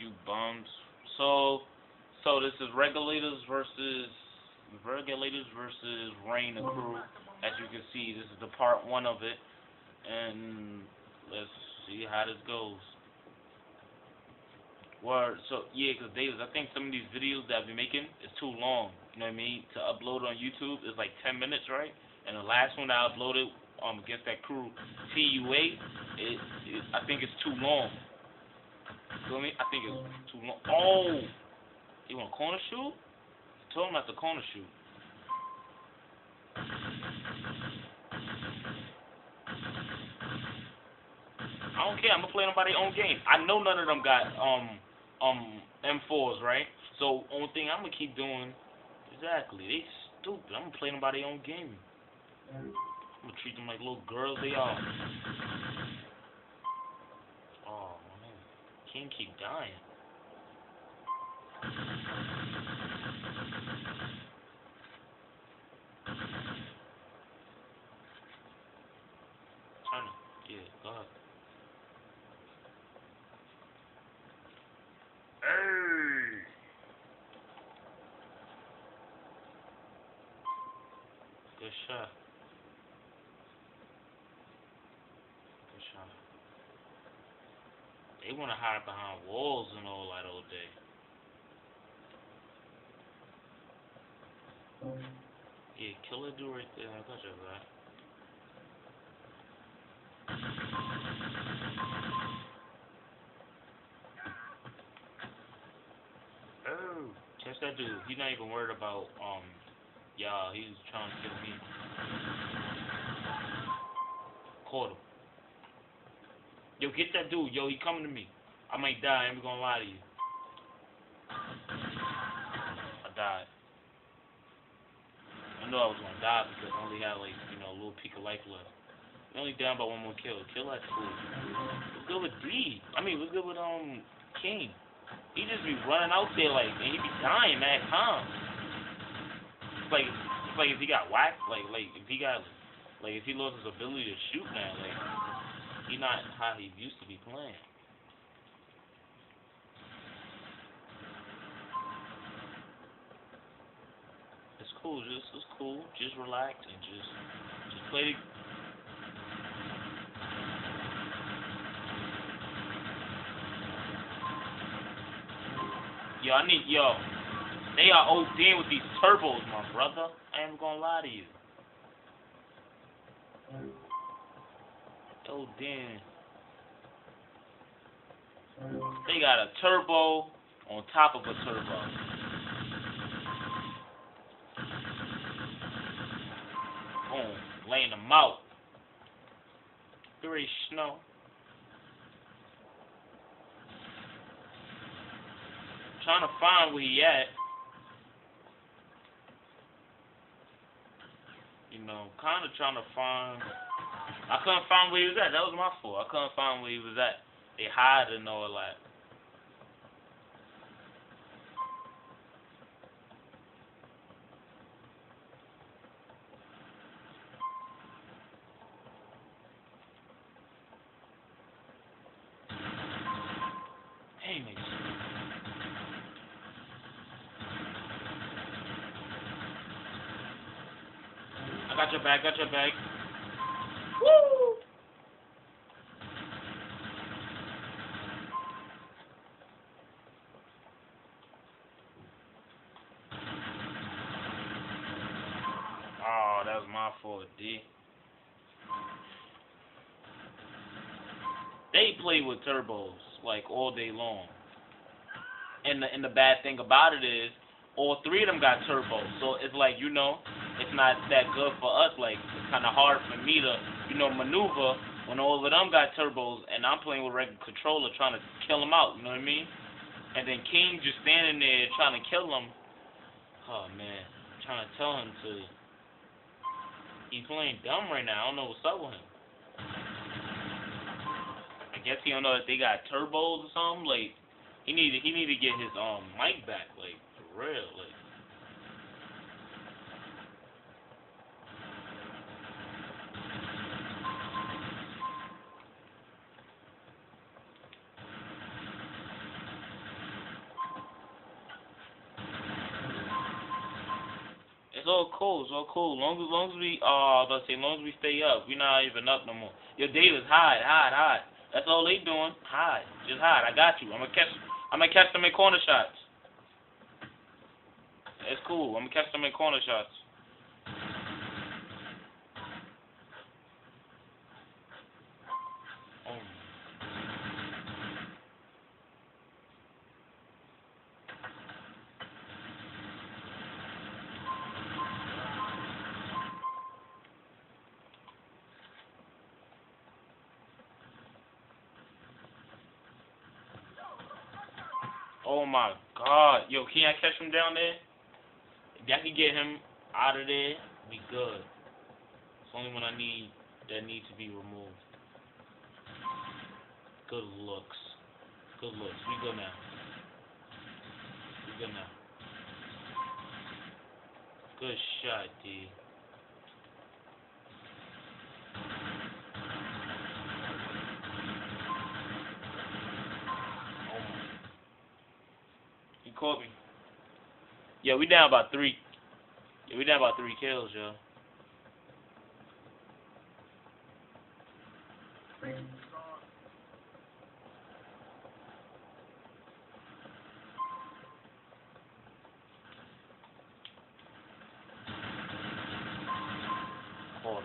You bums. So this is Regulators versus Rain the crew. As you can see, this is the part one of it, and let's see how this goes. Word. So yeah, cause Davis, I think some of these videos that I've been making is too long. You know what I mean? To upload on YouTube is like 10 minutes, right? And the last one that I uploaded against that crew TUA, I think it's too long. Feel me? I think it's too long. Oh, you want a corner shoot? I told him not to corner shoot. I don't care. I'm gonna play them by their own game. I know none of them got M4s, right? So only thing I'm gonna keep doing, exactly. They stupid. I'm gonna play them by their own game. I'm gonna treat them like little girls they are. Oh man, King keep dying. Turn it. Yeah, go ahead. Hey. Good shot. Good shot. They wanna hide behind walls and all that all day. Yeah, kill that dude right there. I got your back. Oh, catch that dude. He's not even worried about y'all. He's trying to kill me. Caught him. Yo, get that dude. Yo, he coming to me. I might die. I ain't gonna lie to you. I died. I knew I was gonna die because I only had like, a little peak of life left. We only down by one more kill. Kill that fool. What's good with D? I mean, what's good with King? He just be running out there like, and he be dying mad calm. It's like if he got whacked, like if he got, like if he lost his ability to shoot now, like he not how he used to be playing. It's cool, just relax and just play the. They are ODing with these turbos, my brother. I ain't gonna lie to you. ODing. They got a turbo on top of a turbo. Boom, laying them out. Three snow. Trying to find where he at. Kind of trying to find. I couldn't find where he was at. That was my fault. I couldn't find where he was at. They hide and all that. Dang it. I got your back. Woo! Oh, that was my fault, D. They play with turbos like all day long. And the bad thing about it is all three of them got turbos. So it's like, it's not that good for us. Like, it's kind of hard for me to, maneuver when all of them got turbos and I'm playing with regular controller trying to kill them out, you know what I mean? And then King just standing there trying to kill him. Oh, man. I'm trying to tell him to. He's playing dumb right now. I don't know what's up with him. I guess he don't know if they got turbos or something. Like, he need to get his mic back, like, for real, like. It's all cool. It's all cool. Long as we let's say, long as we stay up, we're not even up no more. Your Davis, hide. That's all they doing. Hide. Just hide. I got you. I'm gonna catch them in corner shots. It's cool. I'm gonna catch them in corner shots. Oh my God. Yo, can I catch him down there? If I can get him out of there, we good. It's only one I need that needs to be removed. Good looks. Good looks. We good now. We good now. Good shot, D. He caught me. Yeah, we down about 3. Yeah, we down about 3 kills, yo. Hold on.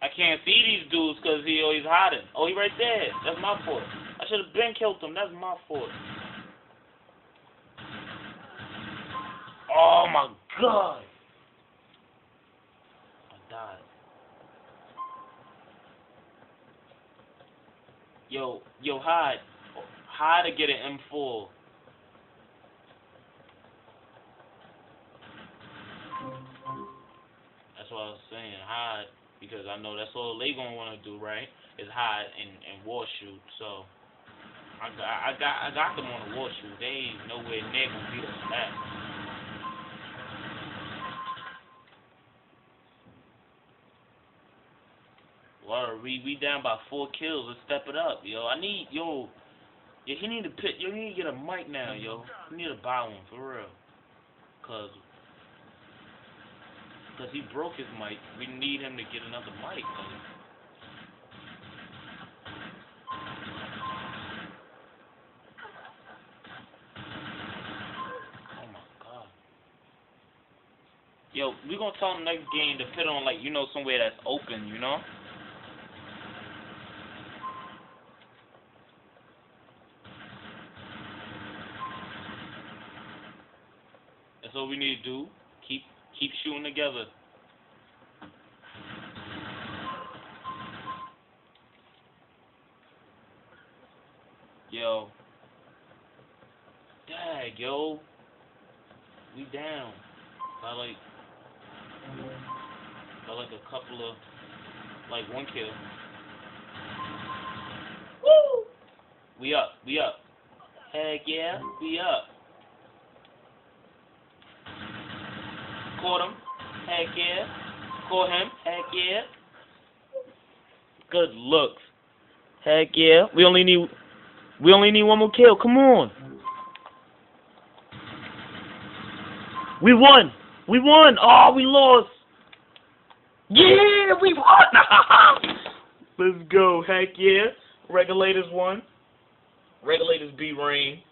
I can't see these dudes because he always hiding. Oh, he right there. That's my fault. I should have been killed him. That's my fault. Oh my God. I died. Yo, hide. Hide to get an M4. That's what I was saying. Hide. Because I know that's all they gonna want to do, right? Is hide and war shoot. So I got them on the war shoot. They ain't nowhere near gonna beat us back. Well, we down by 4 kills. Let's step it up, yo. He need to pit. You need to get a mic now, yo. You need to buy one for real. Cause he broke his mic. We need him to get another mic, man. Oh my God. Yo, we gonna tell him next game to put on, like, you know, somewhere that's open, you know? That's all we need to do. Keep shooting together. Yo. Dag, yo. We down. By like a couple of, like, 1 kill. Woo! We up. Heck yeah, we up. Caught him. Heck yeah. Caught him. Heck yeah. Good looks. Heck yeah. We only need 1 more kill. Come on. We won. Oh, we lost. Yeah, we won. Let's go. Heck yeah. Regulators won. Regulators beat Rain.